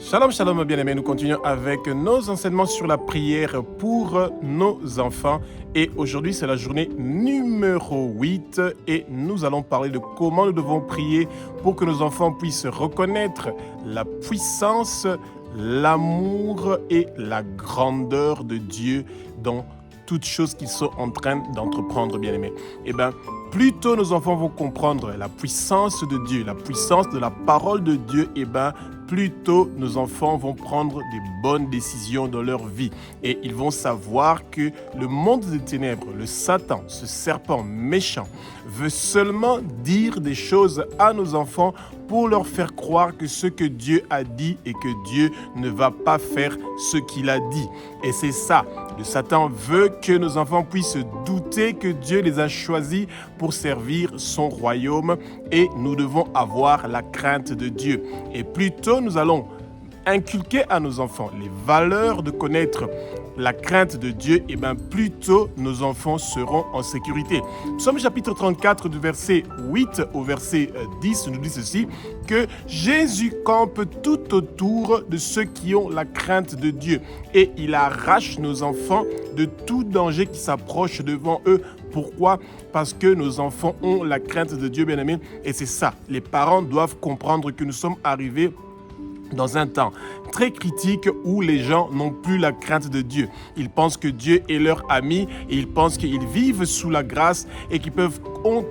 Shalom, shalom, bien-aimés. Nous continuons avec nos enseignements sur la prière pour nos enfants. Et aujourd'hui, c'est la journée numéro 8 et nous allons parler de comment nous devons prier pour que nos enfants puissent reconnaître la puissance, l'amour et la grandeur de Dieu dans toutes choses qu'ils sont en train d'entreprendre, bien-aimés. Plus tôt nos enfants vont comprendre la puissance de Dieu, la puissance de la parole de Dieu, plus tôt nos enfants vont prendre des bonnes décisions dans leur vie. Et ils vont savoir que le monde des ténèbres, le Satan, ce serpent méchant, veut seulement dire des choses à nos enfants pour leur faire croire que ce que Dieu a dit et que Dieu ne va pas faire ce qu'il a dit. Et c'est ça, le Satan veut que nos enfants puissent douter que Dieu les a choisis pour servir son royaume et nous devons avoir la crainte de Dieu. Et plus tôt nous allons inculquer à nos enfants les valeurs de connaître la crainte de Dieu, plus tôt nos enfants seront en sécurité. Psaume chapitre 34 du verset 8 au verset 10 nous dit ceci, que Jésus campe tout autour de ceux qui ont la crainte de Dieu et il arrache nos enfants de tout danger qui s'approche devant eux. Pourquoi? Parce que nos enfants ont la crainte de Dieu, bien-aimés, et c'est ça. Les parents doivent comprendre que nous sommes arrivés dans un temps très critique où les gens n'ont plus la crainte de Dieu. Ils pensent que Dieu est leur ami et ils pensent qu'ils vivent sous la grâce et qu'ils peuvent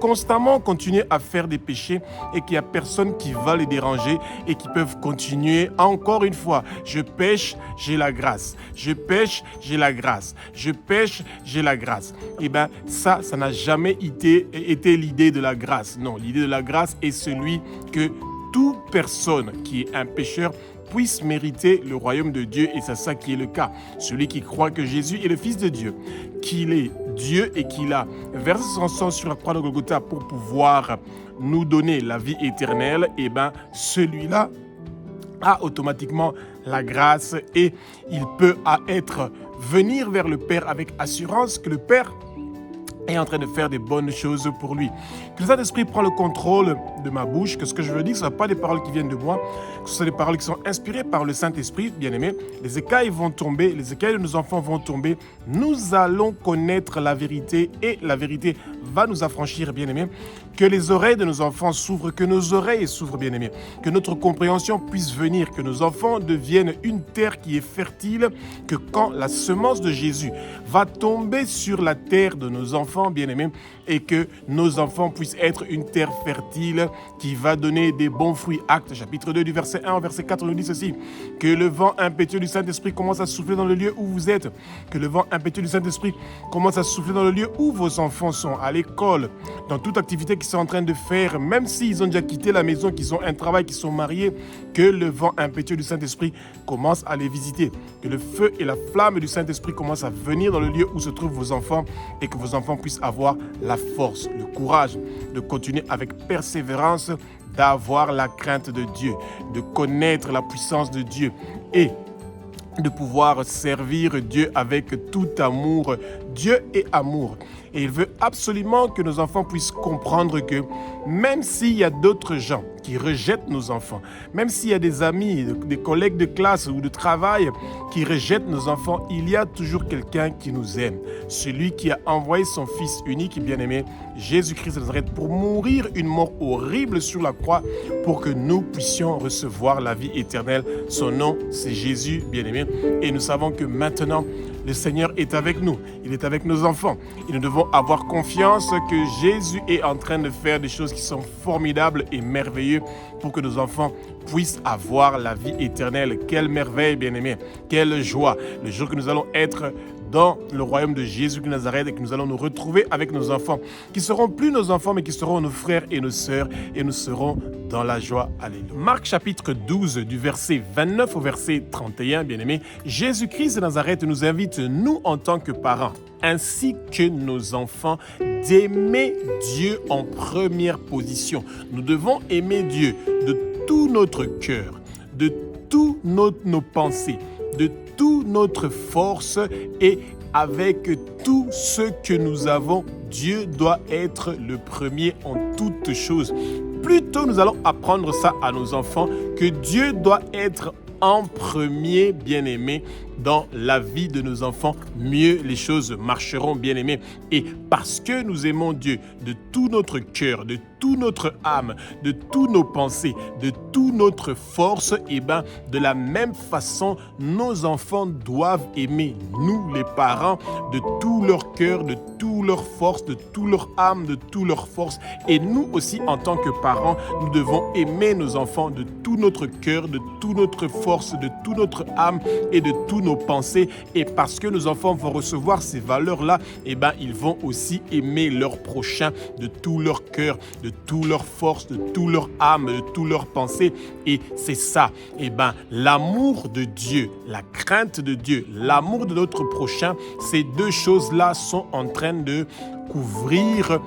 constamment continuer à faire des péchés et qu'il n'y a personne qui va les déranger et qu'ils peuvent continuer encore une fois. Je pêche, j'ai la grâce. Je pêche, j'ai la grâce. Je pêche, j'ai la grâce. Ça n'a jamais été l'idée de la grâce. Non, l'idée de la grâce est celui que toute personne qui est un pécheur puisse mériter le royaume de Dieu et c'est ça qui est le cas. Celui qui croit que Jésus est le Fils de Dieu, qu'il est Dieu et qu'il a versé son sang sur la croix de Golgotha pour pouvoir nous donner la vie éternelle, celui-là a automatiquement la grâce et il peut venir vers le Père avec assurance que le Père est en train de faire des bonnes choses pour lui. Que le Saint-Esprit prend le contrôle de ma bouche, que ce que je veux dire, ce ne sont pas des paroles qui viennent de moi, que ce sont des paroles qui sont inspirées par le Saint-Esprit, bien-aimé. Les écailles vont tomber, les écailles de nos enfants vont tomber. Nous allons connaître la vérité et la vérité va nous affranchir, bien-aimé. Que les oreilles de nos enfants s'ouvrent, que nos oreilles s'ouvrent, bien-aimé. Que notre compréhension puisse venir, que nos enfants deviennent une terre qui est fertile, que quand la semence de Jésus va tomber sur la terre de nos enfants, bien-aimés, et que nos enfants puissent être une terre fertile qui va donner des bons fruits. Actes chapitre 2 du verset 1 au verset 4 nous dit ceci, que le vent impétueux du Saint-Esprit commence à souffler dans le lieu où vous êtes, que le vent impétueux du Saint-Esprit commence à souffler dans le lieu où vos enfants sont, à l'école, dans toute activité qu'ils sont en train de faire, même s'ils ont déjà quitté la maison, qu'ils ont un travail, qu'ils sont mariés, que le vent impétueux du Saint-Esprit commence à les visiter, que le feu et la flamme du Saint-Esprit commencent à venir dans le lieu où se trouvent vos enfants et que vos enfants puissent avoir la force, le courage de continuer avec persévérance, d'avoir la crainte de Dieu, de connaître la puissance de Dieu et de pouvoir servir Dieu avec tout amour. Dieu est amour. Et il veut absolument que nos enfants puissent comprendre que même s'il y a d'autres gens qui rejettent nos enfants, même s'il y a des amis, des collègues de classe ou de travail qui rejettent nos enfants, il y a toujours quelqu'un qui nous aime. Celui qui a envoyé son Fils unique et bien-aimé, Jésus-Christ de Nazareth, pour mourir une mort horrible sur la croix pour que nous puissions recevoir la vie éternelle. Son nom, c'est Jésus, bien-aimé. Et nous savons que maintenant, le Seigneur est avec nous. Il est avec nos enfants. Et nous devons avoir confiance que Jésus est en train de faire des choses qui sont formidables et merveilleuses pour que nos enfants puissent avoir la vie éternelle. Quelle merveille, bien-aimés. Quelle joie. Le jour que nous allons être dans le royaume de Jésus de Nazareth et que nous allons nous retrouver avec nos enfants, qui seront plus nos enfants, mais qui seront nos frères et nos sœurs, et nous serons dans la joie. Alléluia. Marc chapitre 12, du verset 29 au verset 31, bien-aimés, Jésus-Christ de Nazareth nous invite, nous en tant que parents, ainsi que nos enfants, d'aimer Dieu en première position. Nous devons aimer Dieu de tout notre cœur, de toutes nos pensées, de toute notre force et avec tout ce que nous avons. Dieu doit être le premier en toutes choses. Plus tôt nous allons apprendre ça à nos enfants, que Dieu doit être en premier, bien-aimé, dans la vie de nos enfants, mieux les choses marcheront, bien-aimés. Et parce que nous aimons Dieu de tout notre cœur, de toute notre âme, de toutes nos pensées, de toute notre force, et bien de la même façon, nos enfants doivent aimer nous, les parents, de tout leur cœur, de toute leur force, de toute leur âme, de toute leur force. Et nous aussi, en tant que parents, nous devons aimer nos enfants de tout notre cœur, de toute notre force, de toute notre âme et de tous nos pensées. Et parce que nos enfants vont recevoir ces valeurs-là, eh ben, ils vont aussi aimer leur prochain de tout leur cœur, de toute leur force, de toute leur âme, de toute leur pensée. Et c'est ça, eh ben, l'amour de Dieu, la crainte de Dieu, l'amour de notre prochain, ces deux choses-là sont en train de couvrir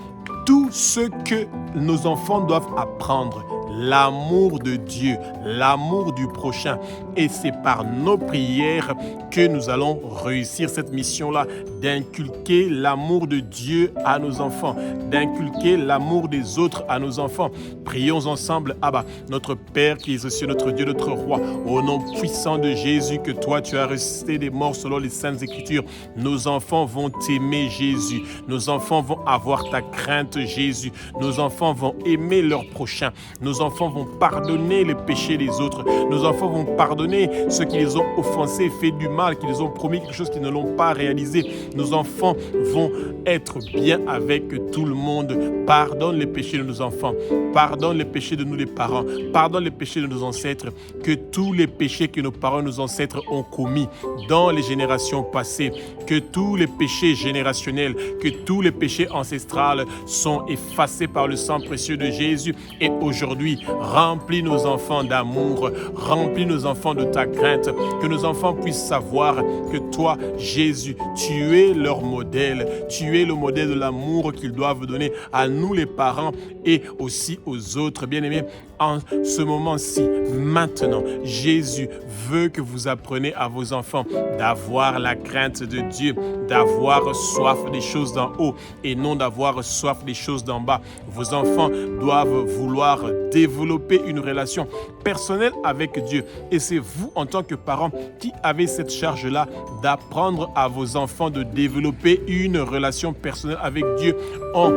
tout ce que nos enfants doivent apprendre. L'amour de Dieu, l'amour du prochain. Et c'est par nos prières que nous allons réussir cette mission-là, d'inculquer l'amour de Dieu à nos enfants, d'inculquer l'amour des autres à nos enfants. Prions ensemble, Abba, notre Père qui est aux cieux, notre Dieu, notre Roi, au nom puissant de Jésus que toi tu as ressuscité des morts selon les Saintes Écritures. Nos enfants vont t'aimer, Jésus. Nos enfants vont avoir ta crainte, Jésus. Nos enfants vont aimer leur prochain. Nos enfants vont pardonner les péchés des autres. Nos enfants vont pardonner ceux qui les ont offensés, fait du mal, qui les ont promis quelque chose qu'ils ne l'ont pas réalisé. Nos enfants vont être bien avec tout le monde. Pardonne les péchés de nos enfants. Pardonne les péchés de nous les parents. Pardonne les péchés de nos ancêtres. Que tous les péchés que nos parents et nos ancêtres ont commis dans les générations passées, que tous les péchés générationnels, que tous les péchés ancestraux sont effacés par le sang précieux de Jésus. Et aujourd'hui, remplis nos enfants d'amour, remplis nos enfants de ta crainte, que nos enfants puissent savoir que toi, Jésus, tu es leur modèle, tu es le modèle de l'amour qu'ils doivent donner à nous les parents et aussi aux autres. Bien-aimés, en ce moment-ci, maintenant, Jésus veut que vous appreniez à vos enfants d'avoir la crainte de Dieu, d'avoir soif des choses d'en haut et non d'avoir soif des choses d'en bas. Vos enfants doivent vouloir développer une relation personnelle avec Dieu. Et c'est vous, en tant que parents, qui avez cette charge-là d'apprendre à vos enfants de développer une relation personnelle avec Dieu en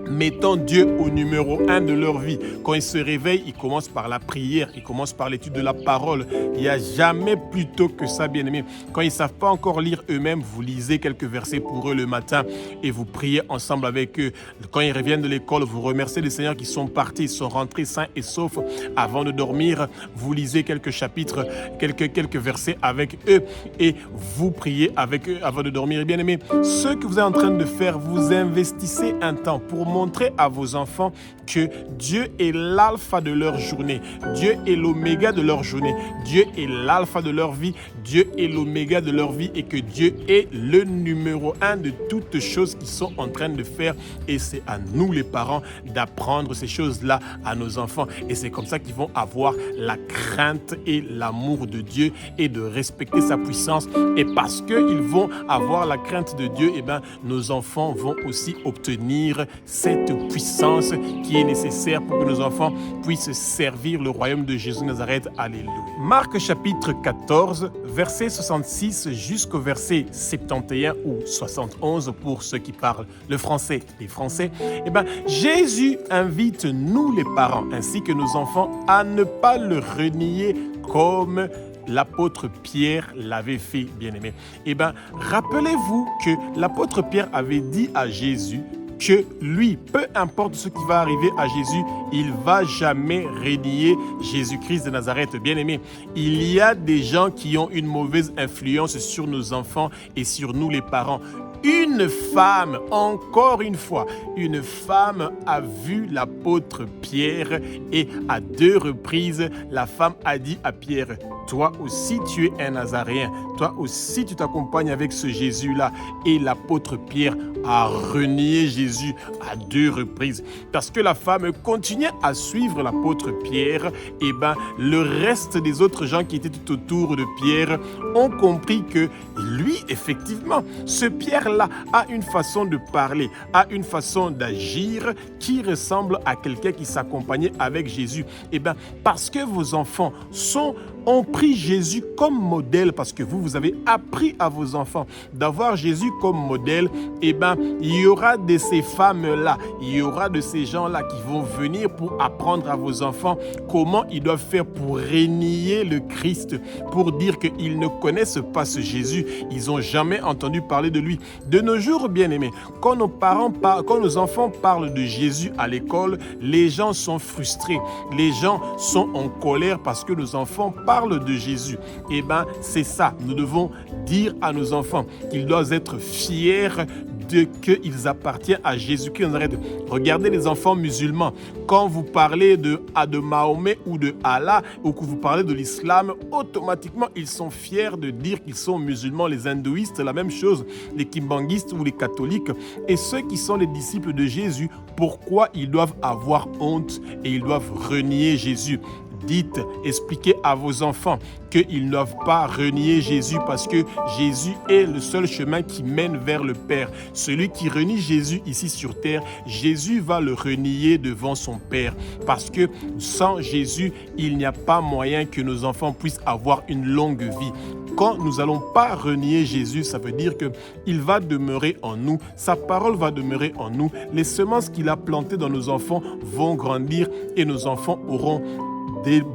mettant Dieu au numéro 1 de leur vie. Quand ils se réveillent, ils commencent par la prière, ils commencent par l'étude de la parole. Il n'y a jamais plus tôt que ça, bien-aimés. Quand ils ne savent pas encore lire eux-mêmes, vous lisez quelques versets pour eux le matin et vous priez ensemble avec eux. Quand ils reviennent de l'école, vous remerciez les Seigneurs qui sont partis, sont rentrés sains et saufs. Avant de dormir, vous lisez quelques chapitres, quelques versets avec eux et vous priez avec eux avant de dormir. Bien-aimés, ce que vous êtes en train de faire, vous investissez un temps pour montrer à vos enfants que Dieu est l'alpha de leur journée. Dieu est l'oméga de leur journée. Dieu est l'alpha de leur vie. Dieu est l'oméga de leur vie et que Dieu est le numéro 1 de toutes choses qu'ils sont en train de faire. Et c'est à nous les parents d'apprendre ces choses-là à nos enfants. Et c'est comme ça qu'ils vont avoir la crainte et l'amour de Dieu et de respecter sa puissance. Et parce qu'ils vont avoir la crainte de Dieu, eh bien, nos enfants vont aussi obtenir cette puissance qui est nécessaire pour que nos enfants puissent servir le royaume de Jésus de Nazareth. Alléluia. Marc chapitre 14, verset 66 jusqu'au verset 71 ou 71 pour ceux qui parlent le français, les Français. Eh bien, Jésus invite nous les parents ainsi que nos enfants à ne pas le renier comme l'apôtre Pierre l'avait fait, bien-aimé. Eh bien, rappelez-vous que l'apôtre Pierre avait dit à Jésus que lui, peu importe ce qui va arriver à Jésus, il ne va jamais renier Jésus-Christ de Nazareth. Bien-aimé, il y a des gens qui ont une mauvaise influence sur nos enfants et sur nous les parents. Une femme, encore une fois, une femme a vu l'apôtre Pierre et à 2 reprises, la femme a dit à Pierre, toi aussi tu es un Nazaréen, toi aussi tu t'accompagnes avec ce Jésus-là. Et l'apôtre Pierre a renié Jésus à 2 reprises. Parce que la femme continuait à suivre l'apôtre Pierre, et ben le reste des autres gens qui étaient tout autour de Pierre ont compris que lui, effectivement, ce Pierre père-là a une façon de parler, a une façon d'agir qui ressemble à quelqu'un qui s'accompagnait avec Jésus. Eh bien, parce que vos enfants ont pris Jésus comme modèle, parce que vous avez appris à vos enfants d'avoir Jésus comme modèle, eh bien, il y aura de ces femmes-là, il y aura de ces gens-là qui vont venir pour apprendre à vos enfants comment ils doivent faire pour renier le Christ, pour dire qu'ils ne connaissent pas ce Jésus, ils n'ont jamais entendu parler de lui. De nos jours, bien-aimés, quand nos enfants parlent de Jésus à l'école, les gens sont frustrés, les gens sont en colère parce que nos enfants parlent de Jésus. Eh bien, c'est ça, nous devons dire à nos enfants qu'ils doivent être fiers qu'ils appartiennent à Jésus-Christ. Regardez les enfants musulmans. Quand vous parlez de Mahomet ou de Allah, ou que vous parlez de l'islam, automatiquement, ils sont fiers de dire qu'ils sont musulmans. Les hindouistes, la même chose. Les kimbanguistes ou les catholiques. Et ceux qui sont les disciples de Jésus, pourquoi ils doivent avoir honte et ils doivent renier Jésus? Dites, expliquez à vos enfants qu'ils ne doivent pas renier Jésus parce que Jésus est le seul chemin qui mène vers le Père. Celui qui renie Jésus ici sur terre, Jésus va le renier devant son Père. Parce que sans Jésus, il n'y a pas moyen que nos enfants puissent avoir une longue vie. Quand nous n'allons pas renier Jésus, ça veut dire qu'il va demeurer en nous, sa parole va demeurer en nous, les semences qu'il a plantées dans nos enfants vont grandir et nos enfants auront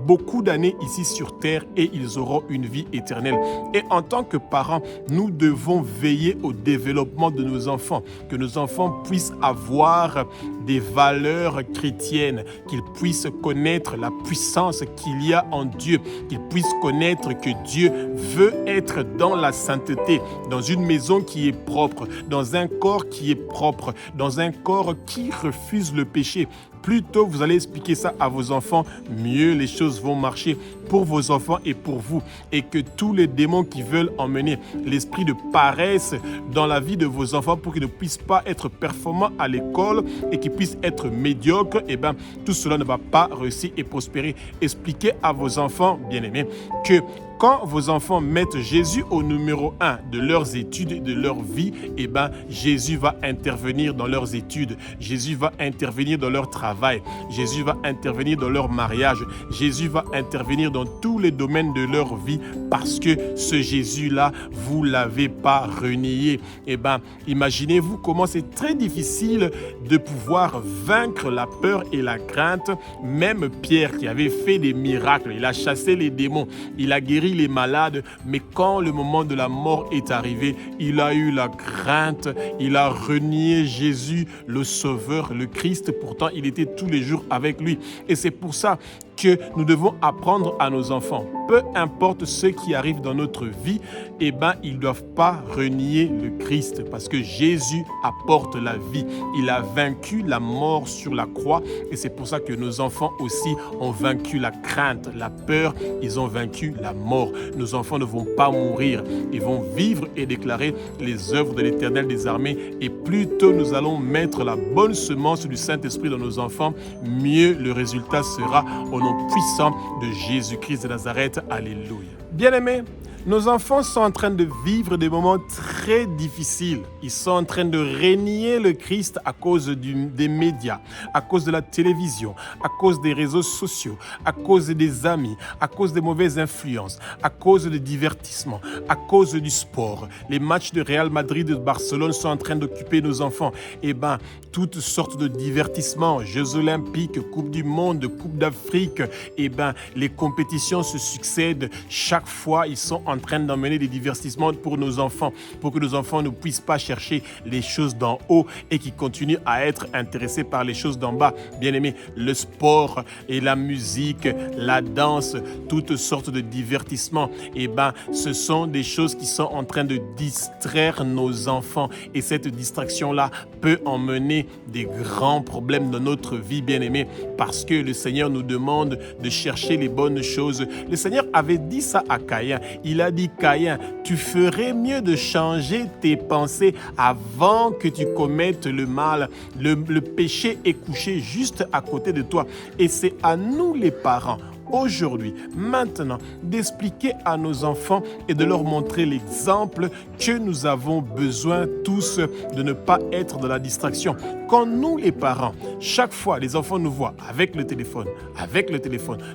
beaucoup d'années ici sur terre et ils auront une vie éternelle. Et en tant que parents, nous devons veiller au développement de nos enfants, que nos enfants puissent avoir des valeurs chrétiennes, qu'ils puissent connaître la puissance qu'il y a en Dieu, qu'ils puissent connaître que Dieu veut être dans la sainteté, dans une maison qui est propre, dans un corps qui est propre, dans un corps qui refuse le péché. Plus tôt vous allez expliquer ça à vos enfants, mieux les choses vont marcher pour vos enfants et pour vous. Et que tous les démons qui veulent emmener l'esprit de paresse dans la vie de vos enfants pour qu'ils ne puissent pas être performants à l'école et qu'ils puissent être médiocres, eh bien, tout cela ne va pas réussir et prospérer. Expliquez à vos enfants, bien-aimés, que quand vos enfants mettent Jésus au numéro 1 de leurs études et de leur vie, eh bien, Jésus va intervenir dans leurs études. Jésus va intervenir dans leur travail. Jésus va intervenir dans leur mariage. Jésus va intervenir dans tous les domaines de leur vie parce que ce Jésus-là, vous ne l'avez pas renié. Eh bien, imaginez-vous comment c'est très difficile de pouvoir vaincre la peur et la crainte. Même Pierre qui avait fait des miracles, il a chassé les démons, il a guéri les malades, mais quand le moment de la mort est arrivé, il a eu la crainte, il a renié Jésus, le Sauveur, le Christ. Pourtant, il était tous les jours avec lui. Et c'est pour ça que nous devons apprendre à nos enfants, peu importe ce qui arrive dans notre vie, eh ben, ils ne doivent pas renier le Christ parce que Jésus apporte la vie. Il a vaincu la mort sur la croix et c'est pour ça que nos enfants aussi ont vaincu la crainte, la peur, ils ont vaincu la mort. Nos enfants ne vont pas mourir, ils vont vivre et déclarer les œuvres de l'Éternel des armées et plus tôt nous allons mettre la bonne semence du Saint-Esprit dans nos enfants, mieux le résultat sera au nom puissant de Jésus-Christ de Nazareth. Alléluia. Bien-aimés, nos enfants sont en train de vivre des moments très difficiles. Ils sont en train de renier le Christ à cause des médias, à cause de la télévision, à cause des réseaux sociaux, à cause des amis, à cause des mauvaises influences, à cause du divertissement, à cause du sport. Les matchs de Real Madrid et de Barcelone sont en train d'occuper nos enfants. Eh bien, toutes sortes de divertissements, Jeux olympiques, Coupe du monde, Coupe d'Afrique, eh bien, les compétitions se succèdent. Chaque fois, ils sont en train d'emmener des divertissements pour nos enfants, pour que nos enfants ne puissent pas chercher les choses d'en haut et qui continuent à être intéressés par les choses d'en bas. Bien aimé, le sport et la musique, la danse, toutes sortes de divertissements, eh ben, ce sont des choses qui sont en train de distraire nos enfants et cette distraction-là peut emmener des grands problèmes dans notre vie, bien aimé, parce que le Seigneur nous demande de chercher les bonnes choses. Le Seigneur avait dit ça à Caïn. Il a dit, Caïn, tu ferais mieux de changer tes pensées avant que tu commettes le mal. Le péché est couché juste à côté de toi. Et c'est à nous les parents, aujourd'hui, maintenant, d'expliquer à nos enfants et de leur montrer l'exemple que nous avons besoin tous de ne pas être dans la distraction. Quand nous, les parents, chaque fois les enfants nous voient avec le téléphone,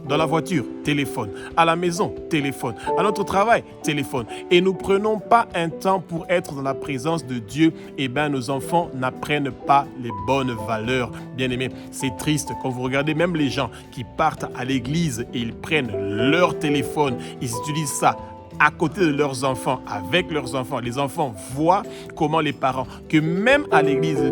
dans la voiture, téléphone, à la maison, téléphone, à notre travail, téléphone, et nous ne prenons pas un temps pour être dans la présence de Dieu, eh bien nos enfants n'apprennent pas les bonnes valeurs. Bien-aimés, c'est triste quand vous regardez même les gens qui partent à l'église et ils prennent leur téléphone, ils utilisent ça à côté de leurs enfants, avec leurs enfants. Les enfants voient comment les parents, que même à l'église, 2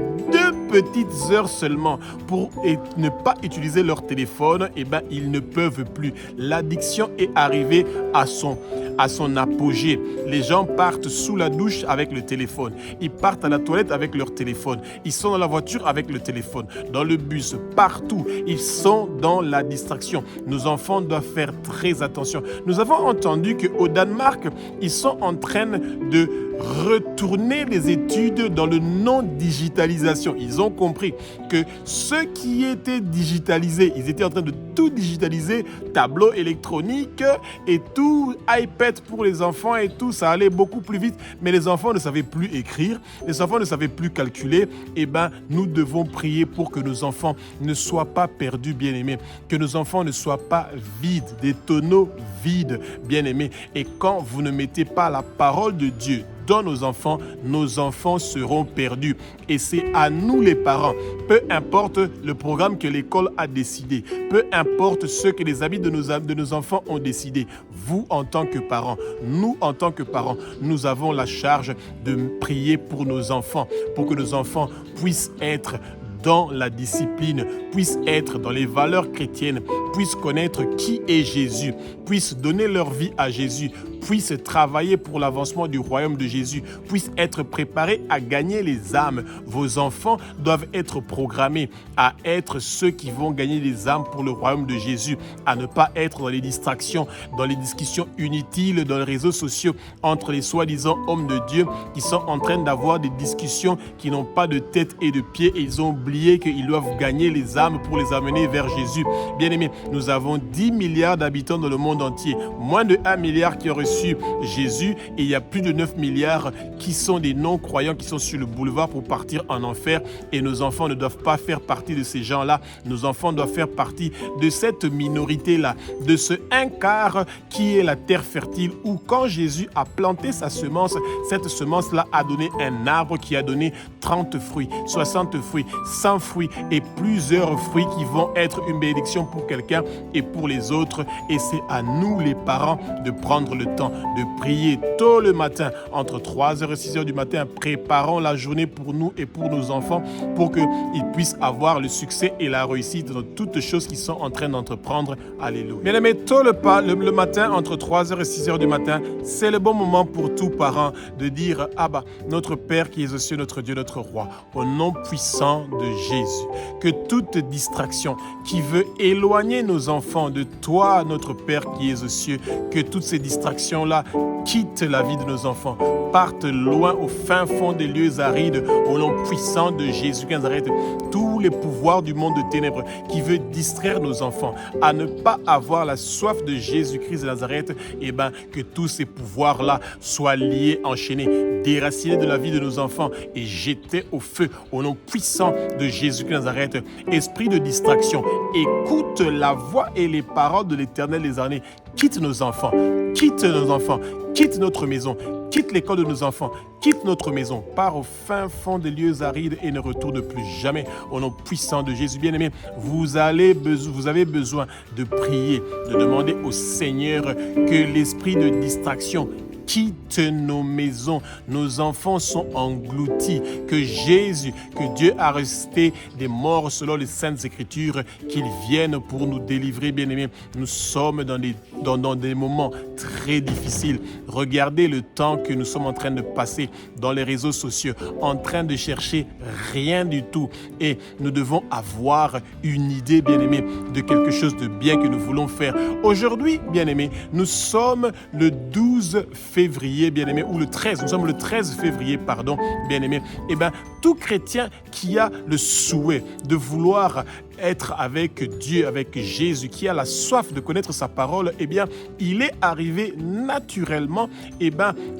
petites heures seulement pour ne pas utiliser leur téléphone, eh ben, ils ne peuvent plus. L'addiction est arrivée à son apogée. Les gens partent sous la douche avec le téléphone. Ils partent à la toilette avec leur téléphone. Ils sont dans la voiture avec le téléphone. Dans le bus, partout. Ils sont dans la distraction. Nos enfants doivent faire très attention. Nous avons entendu qu'au Danemark, ils sont en train de retourner les études dans le non-digitalisation. Ils ont compris que ce qui était digitalisé, ils étaient en train de tout digitaliser, tableau électronique et tout, iPad pour les enfants et tout, ça allait beaucoup plus vite, mais les enfants ne savaient plus écrire, les enfants ne savaient plus calculer. Eh bien, nous devons prier pour que nos enfants ne soient pas perdus, bien-aimés, que nos enfants ne soient pas vides, des tonneaux vides, bien-aimés. Et quand vous ne mettez pas la parole de Dieu dans nos enfants seront perdus. Et c'est à nous les parents, peu importe le programme que l'école a décidé, peu importe ce que les amis de nos enfants ont décidé, vous en tant que parents, nous en tant que parents, nous avons la charge de prier pour nos enfants, pour que nos enfants puissent être dans la discipline, puissent être dans les valeurs chrétiennes, puissent connaître qui est Jésus, puissent donner leur vie à Jésus, puissent travailler pour l'avancement du royaume de Jésus, puissent être préparés à gagner les âmes. Vos enfants doivent être programmés à être ceux qui vont gagner les âmes pour le royaume de Jésus, à ne pas être dans les distractions, dans les discussions inutiles, dans les réseaux sociaux, entre les soi-disant hommes de Dieu qui sont en train d'avoir des discussions qui n'ont pas de tête et de pied, et ils ont oublié qu'ils doivent gagner les âmes pour les amener vers Jésus. Bien-aimés, nous avons 10 milliards d'habitants dans le monde entier, moins de 1 milliard qui ont reçu Jésus, et il y a plus de 9 milliards qui sont des non-croyants qui sont sur le boulevard pour partir en enfer, et nos enfants ne doivent pas faire partie de ces gens-là. Nos enfants doivent faire partie de cette minorité-là, de ce 1/4 qui est la terre fertile, où quand Jésus a planté sa semence, cette semence-là a donné un arbre qui a donné 30 fruits, 60 fruits, 100 fruits et plusieurs fruits qui vont être une bénédiction pour quelqu'un et pour les autres. Et c'est à nous les parents de prendre le temps de prier tôt le matin, entre 3h et 6h du matin. Préparons la journée pour nous et pour nos enfants, pour qu'ils puissent avoir le succès et la réussite dans toutes choses qu'ils sont en train d'entreprendre. Alléluia. Bien aimé, tôt le matin, entre 3h et 6h du matin, c'est le bon moment pour tout parent de dire: Abba, notre Père qui es aux cieux, notre Dieu, notre Roi, au nom puissant de Jésus, que toute distraction qui veut éloigner nos enfants de toi, notre Père qui es aux cieux, que toutes ces distractions-là quittent la vie de nos enfants, partent loin au fin fond des lieux arides, au nom puissant de Jésus de Nazareth. Tous les pouvoirs du monde de ténèbres qui veut distraire nos enfants à ne pas avoir la soif de Jésus-Christ de Nazareth, eh bien, que tous ces pouvoirs-là soient liés, enchaînés, déracinés de la vie de nos enfants et jetés au feu, au nom puissant de Jésus de Nazareth. Esprit de distraction, écoute la voix et les paroles de l'Éternel des armées. Quitte nos enfants, quitte notre maison, quitte l'école de nos enfants, quitte notre maison, pars au fin fond des lieux arides et ne retourne plus jamais. Au nom puissant de Jésus, bien-aimé, vous avez besoin de prier, de demander au Seigneur que l'esprit de distraction quitte nos maisons. Nos enfants sont engloutis. Que Jésus, que Dieu a resté des morts selon les Saintes Écritures, qu'il vienne pour nous délivrer, bien-aimés. Nous sommes dans des moments très difficiles. Regardez le temps que nous sommes en train de passer dans les réseaux sociaux, en train de chercher rien du tout. Et nous devons avoir une idée, bien-aimés, de quelque chose de bien que nous voulons faire. Aujourd'hui, bien-aimés, nous sommes le 12 février, bien-aimé, ou le 13, nous sommes le 13 février, pardon, bien-aimé. Eh bien, tout chrétien qui a le souhait de vouloir être avec Dieu, avec Jésus, qui a la soif de connaître sa parole, eh bien, il est arrivé naturellement,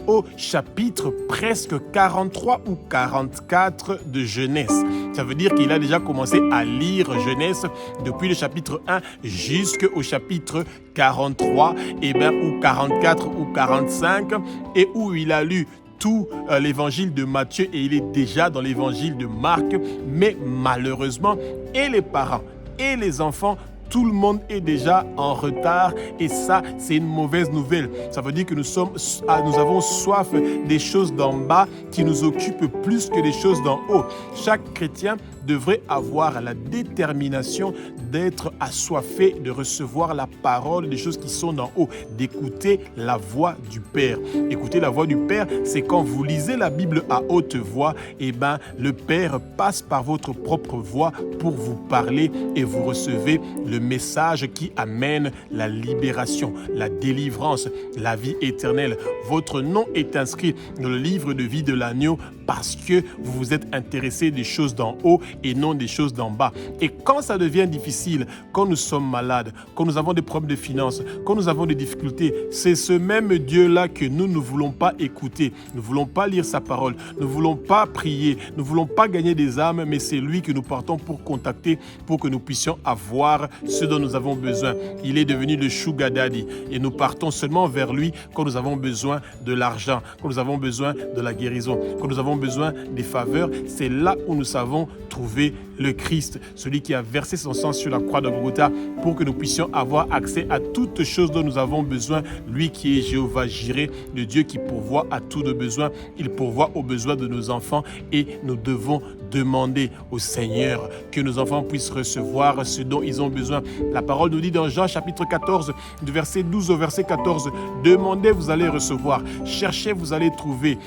au chapitre presque 43 ou 44 de Genèse. Ça veut dire qu'il a déjà commencé à lire Genèse depuis le chapitre 1 jusqu'au chapitre 43, ou 44 ou 45, et où il a lu tout l'évangile de Matthieu et il est déjà dans l'évangile de Marc, mais malheureusement, et les parents et les enfants, tout le monde est déjà en retard et ça, c'est une mauvaise nouvelle. Ça veut dire que nous avons soif des choses d'en bas qui nous occupent plus que des choses d'en haut. Chaque chrétien devrait avoir la détermination d'être assoiffé, de recevoir la parole des choses qui sont d'en haut, d'écouter la voix du Père. Écouter la voix du Père, c'est quand vous lisez la Bible à haute voix, le Père passe par votre propre voix pour vous parler et vous recevez le message qui amène la libération, la délivrance, la vie éternelle. Votre nom est inscrit dans le livre de vie de l'agneau parce que vous vous êtes intéressé des choses d'en haut et non des choses d'en bas. Et quand ça devient difficile, quand nous sommes malades, quand nous avons des problèmes de finances, quand nous avons des difficultés, c'est ce même Dieu-là que nous ne voulons pas écouter. Nous ne voulons pas lire sa parole. Nous ne voulons pas prier. Nous ne voulons pas gagner des âmes, mais c'est lui que nous partons pour contacter, pour que nous puissions avoir ce dont nous avons besoin. Il est devenu le Sugar Daddy et nous partons seulement vers lui quand nous avons besoin de l'argent, quand nous avons besoin de la guérison, quand nous avons besoin des faveurs. C'est là où nous savons trouver le Christ, celui qui a versé son sang sur la croix de Golgotha pour que nous puissions avoir accès à toutes choses dont nous avons besoin. Lui qui est Jéhovah Jireh, le Dieu qui pourvoit à tous nos besoins. Il pourvoit aux besoins de nos enfants et nous devons demander au Seigneur que nos enfants puissent recevoir ce dont ils ont besoin. La parole nous dit dans Jean chapitre 14, du verset 12 au verset 14, demandez, vous allez recevoir. Cherchez, vous allez trouver.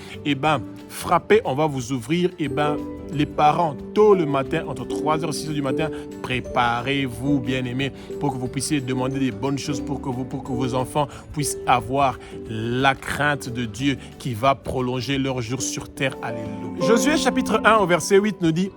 Frappez, on va vous ouvrir. Les parents, tôt le matin, entre 3h et 6h du matin, préparez-vous, bien-aimés, pour que vous puissiez demander des bonnes choses pour que vos enfants puissent avoir la crainte de Dieu qui va prolonger leurs jours sur terre. Alléluia. Josué chapitre 1 au verset 8 nous dit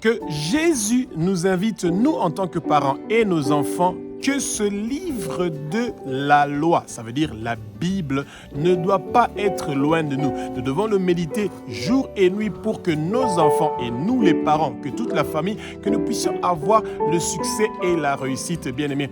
que Jésus nous invite, nous en tant que parents et nos enfants, que ce livre de la loi, ça veut dire la Bible, ne doit pas être loin de nous. Nous devons le méditer jour et nuit pour que nos enfants et nous les parents, que toute la famille, que nous puissions avoir le succès et la réussite, bien-aimés.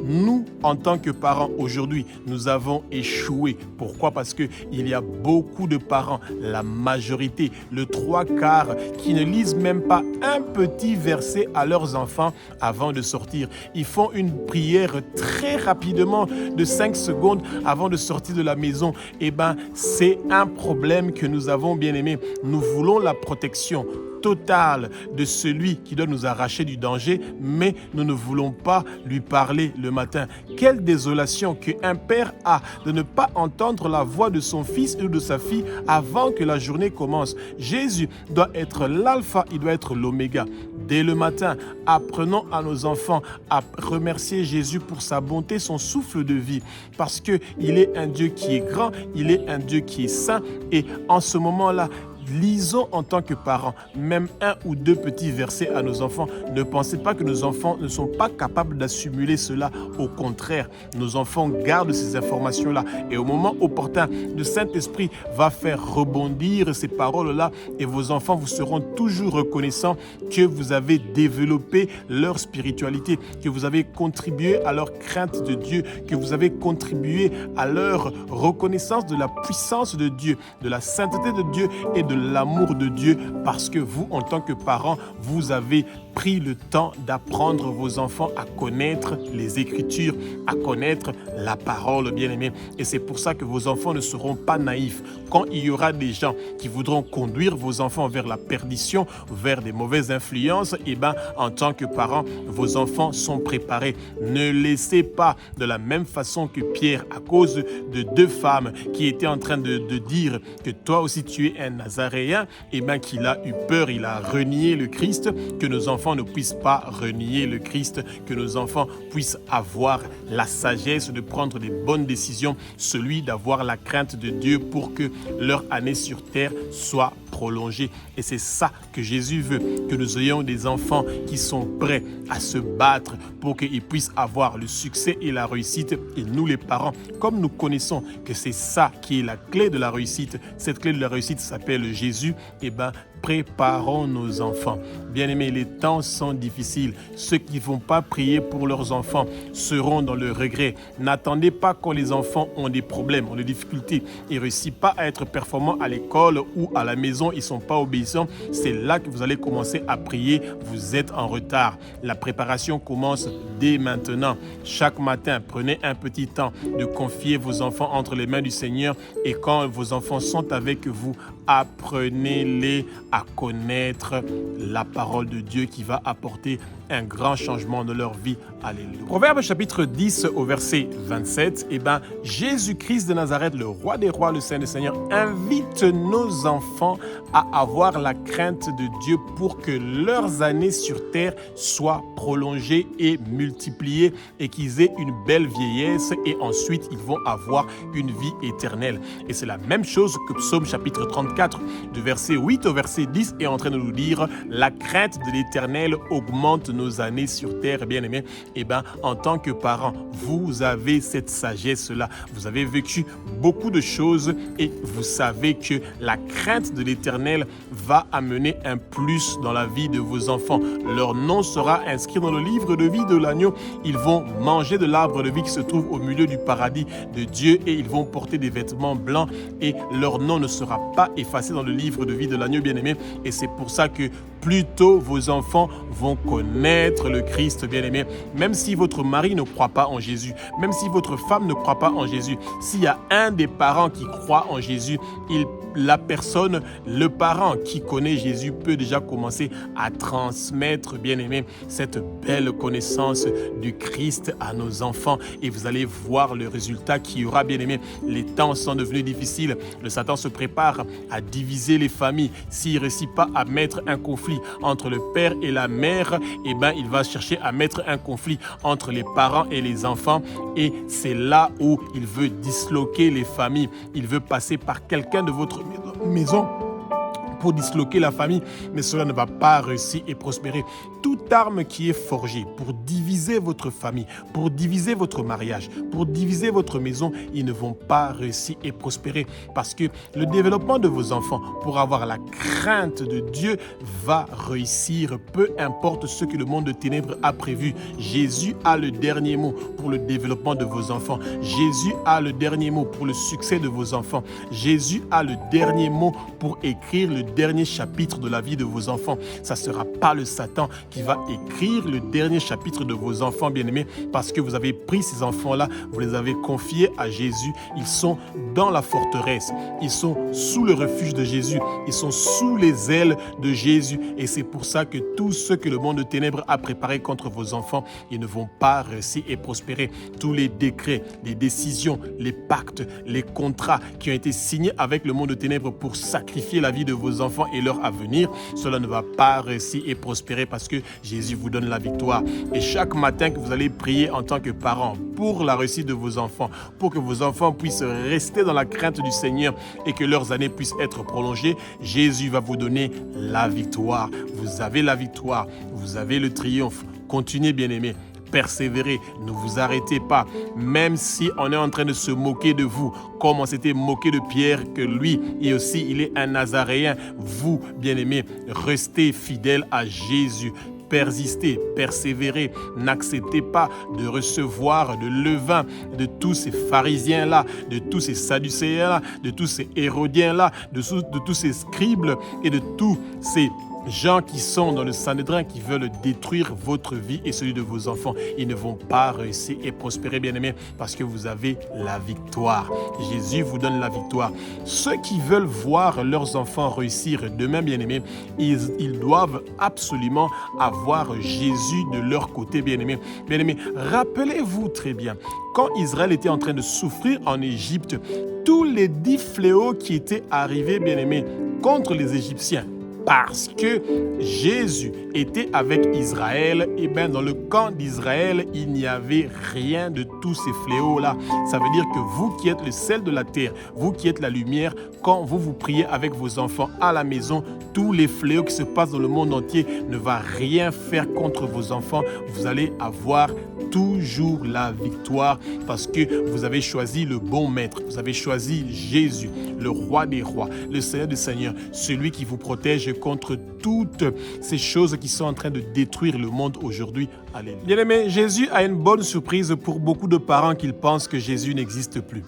Nous, en tant que parents, aujourd'hui, nous avons échoué. Pourquoi? Parce qu'il y a beaucoup de parents, la majorité, le 3/4, qui ne lisent même pas un petit verset à leurs enfants avant de sortir. Ils font une prière très rapidement de 5 secondes avant de sortir de la maison. C'est un problème que nous avons, bien aimé. Nous voulons la protection totale de celui qui doit nous arracher du danger, mais nous ne voulons pas lui parler le matin. Quelle désolation qu'un père a de ne pas entendre la voix de son fils ou de sa fille avant que la journée commence. Jésus doit être l'alpha, il doit être l'oméga. Dès le matin, apprenons à nos enfants à remercier Jésus pour sa bonté, son souffle de vie, parce qu'il est un Dieu qui est grand, il est un Dieu qui est saint, et en ce moment-là, lisons en tant que parents, même 1 ou 2 petits versets à nos enfants. Ne pensez pas que nos enfants ne sont pas capables d'assimiler cela. Au contraire, nos enfants gardent ces informations-là. Et au moment opportun, le Saint-Esprit va faire rebondir ces paroles-là et vos enfants vous seront toujours reconnaissants que vous avez développé leur spiritualité, que vous avez contribué à leur crainte de Dieu, que vous avez contribué à leur reconnaissance de la puissance de Dieu, de la sainteté de Dieu et de l'amour de Dieu, parce que vous, en tant que parents, vous avez pris le temps d'apprendre vos enfants à connaître les Écritures, à connaître la parole, bien-aimés. Et c'est pour ça que vos enfants ne seront pas naïfs. Quand il y aura des gens qui voudront conduire vos enfants vers la perdition, vers des mauvaises influences, en tant que parents, vos enfants sont préparés. Ne laissez pas de la même façon que Pierre, à cause de 2 femmes qui étaient en train de dire que toi aussi tu es un Nazaréen, qu'il a eu peur, il a renié le Christ, que nos enfants ne puissent pas renier le Christ, que nos enfants puissent avoir la sagesse de prendre des bonnes décisions, celui d'avoir la crainte de Dieu pour que leur année sur terre soit prolongé. Et c'est ça que Jésus veut, que nous ayons des enfants qui sont prêts à se battre pour qu'ils puissent avoir le succès et la réussite. Et nous, les parents, comme nous connaissons que c'est ça qui est la clé de la réussite, cette clé de la réussite s'appelle Jésus, et préparons nos enfants. Bien-aimés, les temps sont difficiles. Ceux qui ne vont pas prier pour leurs enfants seront dans le regret. N'attendez pas quand les enfants ont des problèmes, ont des difficultés et ne réussissent pas à être performants à l'école ou à la maison, ils ne sont pas obéissants. C'est là que vous allez commencer à prier. Vous êtes en retard. La préparation commence dès maintenant. Chaque matin, prenez un petit temps de confier vos enfants entre les mains du Seigneur et quand vos enfants sont avec vous, apprenez-les à connaître la parole de Dieu qui va apporter un grand changement dans leur vie. Alléluia. Proverbe chapitre 10 au verset 27, Jésus-Christ de Nazareth, le roi des rois, le Saint des seigneurs, invite nos enfants à avoir la crainte de Dieu pour que leurs années sur terre soient prolongées et multipliées et qu'ils aient une belle vieillesse et ensuite ils vont avoir une vie éternelle. Et c'est la même chose que Psaume chapitre 34, du verset 8 au verset 10 est en train de nous dire « La crainte de l'Éternel augmente nos années sur terre. » Bien-aimés, en tant que parents, vous avez cette sagesse-là. Vous avez vécu beaucoup de choses et vous savez que la crainte de l'Éternel va amener un plus dans la vie de vos enfants. Leur nom sera inscrit dans le livre de vie de l'agneau. Ils vont manger de l'arbre de vie qui se trouve au milieu du paradis de Dieu et ils vont porter des vêtements blancs et leur nom ne sera pas effacé dans le livre de vie de l'agneau, bien-aimé. Et c'est pour ça que plus tôt vos enfants vont connaître le Christ, bien-aimé. Même si votre mari ne croit pas en Jésus, même si votre femme ne croit pas en Jésus, s'il y a un des parents qui croit en Jésus, la personne, le parent qui connaît Jésus peut déjà commencer à transmettre, bien-aimé, cette belle connaissance du Christ à nos enfants et vous allez voir le résultat qu'il y aura, bien-aimé. Les temps sont devenus difficiles. Le Satan se prépare à diviser les familles. S'il ne réussit pas à mettre un conflit entre le père et la mère, il va chercher à mettre un conflit entre les parents et les enfants et c'est là où il veut disloquer les familles. Il veut passer par quelqu'un de votre maison pour disloquer la famille, mais cela ne va pas réussir et prospérer. Toute arme qui est forgée pour diviser votre famille, pour diviser votre mariage, pour diviser votre maison, ils ne vont pas réussir et prospérer parce que le développement de vos enfants pour avoir la crainte de Dieu va réussir, peu importe ce que le monde de ténèbres a prévu. Jésus a le dernier mot pour le développement de vos enfants. Jésus a le dernier mot pour le succès de vos enfants. Jésus a le dernier mot pour écrire le dernier chapitre de la vie de vos enfants. Ça ne sera pas le Satan qui va écrire le dernier chapitre de vos enfants, bien-aimés, parce que vous avez pris ces enfants-là, vous les avez confiés à Jésus. Ils sont dans la forteresse. Ils sont sous le refuge de Jésus. Ils sont sous les ailes de Jésus. Et c'est pour ça que tout ce que le monde de ténèbres a préparé contre vos enfants, ils ne vont pas réussir et prospérer. Tous les décrets, les décisions, les pactes, les contrats qui ont été signés avec le monde de ténèbres pour sacrifier la vie de vos enfants et leur avenir, cela ne va pas réussir et prospérer parce que Jésus vous donne la victoire. Et chaque matin que vous allez prier en tant que parent pour la réussite de vos enfants, pour que vos enfants puissent rester dans la crainte du Seigneur et que leurs années puissent être prolongées, Jésus va vous donner la victoire. Vous avez la victoire, vous avez le triomphe. Continuez, bien-aimés. Persévérez, ne vous arrêtez pas, même si on est en train de se moquer de vous, comme on s'était moqué de Pierre, que lui, et aussi il est un Nazaréen. Vous, bien-aimés, restez fidèles à Jésus. Persistez, persévérez, n'acceptez pas de recevoir de levain de tous ces pharisiens-là, de tous ces sadducéens-là, de tous ces hérodiens-là, de tous ces scribes et de tous ces gens qui sont dans le Sanhédrin qui veulent détruire votre vie et celui de vos enfants. Ils ne vont pas réussir et prospérer, bien-aimés, parce que vous avez la victoire. Jésus vous donne la victoire. Ceux qui veulent voir leurs enfants réussir demain, bien-aimés, ils doivent absolument avoir Jésus de leur côté, bien-aimés. Bien-aimés, rappelez-vous très bien, quand Israël était en train de souffrir en Égypte, tous les 10 fléaux qui étaient arrivés, bien-aimés, contre les Égyptiens, parce que Jésus était avec Israël, et bien dans le camp d'Israël, il n'y avait rien de tous ces fléaux-là. Ça veut dire que vous qui êtes le sel de la terre, vous qui êtes la lumière, quand vous priez avec vos enfants à la maison, tous les fléaux qui se passent dans le monde entier ne va rien faire contre vos enfants. Vous allez avoir toujours la victoire parce que vous avez choisi le bon maître. Vous avez choisi Jésus, le roi des rois, le Seigneur des seigneurs, celui qui vous protège contre toutes ces choses qui sont en train de détruire le monde aujourd'hui. Alléluia. Bien-aimé, Jésus a une bonne surprise pour beaucoup de parents qui pensent que Jésus n'existe plus.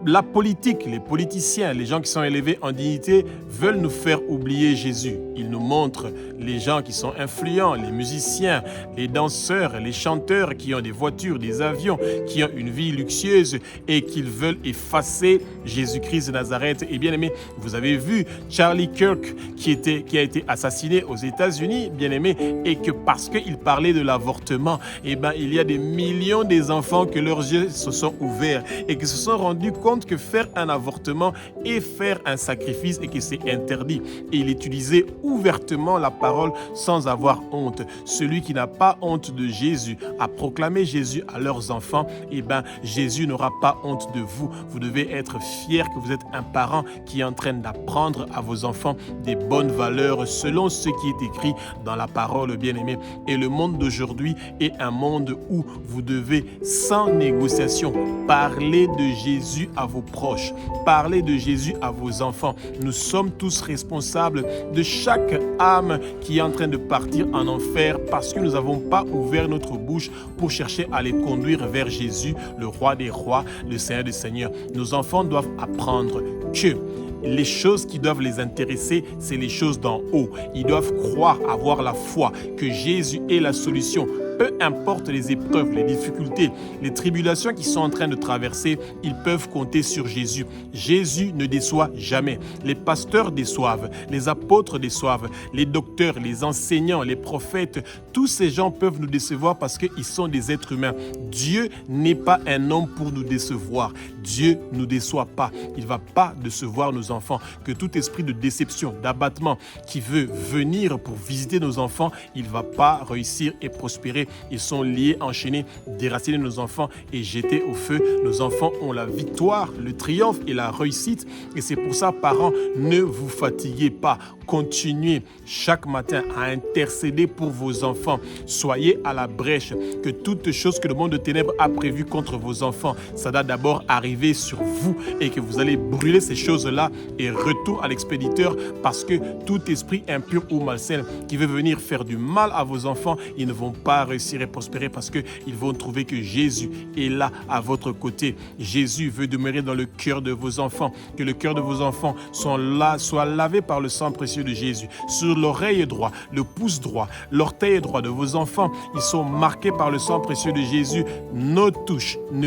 La politique, les politiciens, les gens qui sont élevés en dignité veulent nous faire oublier Jésus. Ils nous montrent les gens qui sont influents, les musiciens, les danseurs, les chanteurs qui ont des voitures, des avions, qui ont une vie luxueuse et qu'ils veulent effacer Jésus-Christ de Nazareth. Et bien aimé, vous avez vu Charlie Kirk qui a été assassiné aux États-Unis, bien aimé, et que parce qu'il parlait de l'avortement, eh ben, il y a des millions des enfants que leurs yeux se sont ouverts et qui se sont rendus compte que faire un avortement et faire un sacrifice et que c'est interdit. Et il utilisait ouvertement la parole sans avoir honte. Celui qui n'a pas honte de Jésus a proclamé Jésus à leurs enfants, et ben Jésus n'aura pas honte de vous. Vous devez être fiers que vous êtes un parent qui est en train d'apprendre à vos enfants des bonnes valeurs selon ce qui est écrit dans la parole, bien-aimé. Et le monde d'aujourd'hui est un monde où vous devez sans négociation parler de Jésus à vos proches, parler de Jésus à vos enfants. Nous sommes tous responsables de chaque âme qui est en train de partir en enfer parce que nous n'avons pas ouvert notre bouche pour chercher à les conduire vers Jésus, le roi des rois, le Seigneur des seigneurs. Nos enfants doivent apprendre que les choses qui doivent les intéresser, c'est les choses d'en haut. Ils doivent croire, avoir la foi que Jésus est la solution. Peu importe les épreuves, les difficultés, les tribulations qu'ils sont en train de traverser, ils peuvent compter sur Jésus. Jésus ne déçoit jamais. Les pasteurs déçoivent, les apôtres déçoivent, les docteurs, les enseignants, les prophètes, tous ces gens peuvent nous décevoir parce qu'ils sont des êtres humains. Dieu n'est pas un homme pour nous décevoir. Dieu ne nous déçoit pas. Il ne va pas décevoir nos enfants. Que tout esprit de déception, d'abattement qui veut venir pour visiter nos enfants, il ne va pas réussir et prospérer. Ils sont liés, enchaînés, déraciner nos enfants et jetés au feu. Nos enfants ont la victoire, le triomphe et la réussite. Et c'est pour ça, parents, ne vous fatiguez pas. Continuez chaque matin à intercéder pour vos enfants. Soyez à la brèche. Que toute chose que le monde de ténèbres a prévue contre vos enfants, ça doit d'abord arriver sur vous et que vous allez brûler ces choses-là et retour à l'expéditeur parce que tout esprit impur ou malsain qui veut venir faire du mal à vos enfants, ils ne vont pas réussir et prospérer parce qu'ils vont trouver que Jésus est là à votre côté. Jésus veut demeurer dans le cœur de vos enfants. Que le cœur de vos enfants soit lavé par le sang précieux de Jésus. Sur l'oreille droit, le pouce droit, l'orteil droit de vos enfants, ils sont marqués par le sang précieux de Jésus. Ne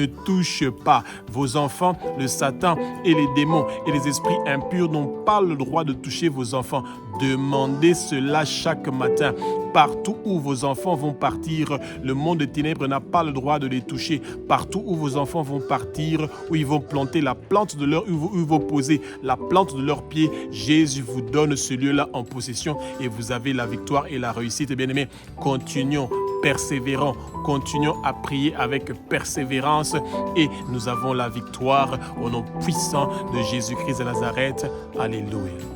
touche pas. Vos enfants, le Satan et les démons et les esprits impurs n'ont pas le droit de toucher vos enfants. Demandez cela chaque matin. Partout où vos enfants vont partir, le monde des ténèbres n'a pas le droit de les toucher. Partout où vos enfants vont partir, où ils vont planter la plante de où ils vont poser la plante de leurs pieds, Jésus vous donne ce lieu-là en possession et vous avez la victoire et la réussite. Bien-aimés, continuons, persévérons, continuons à prier avec persévérance et nous avons la victoire au nom puissant de Jésus-Christ de Nazareth. Alléluia.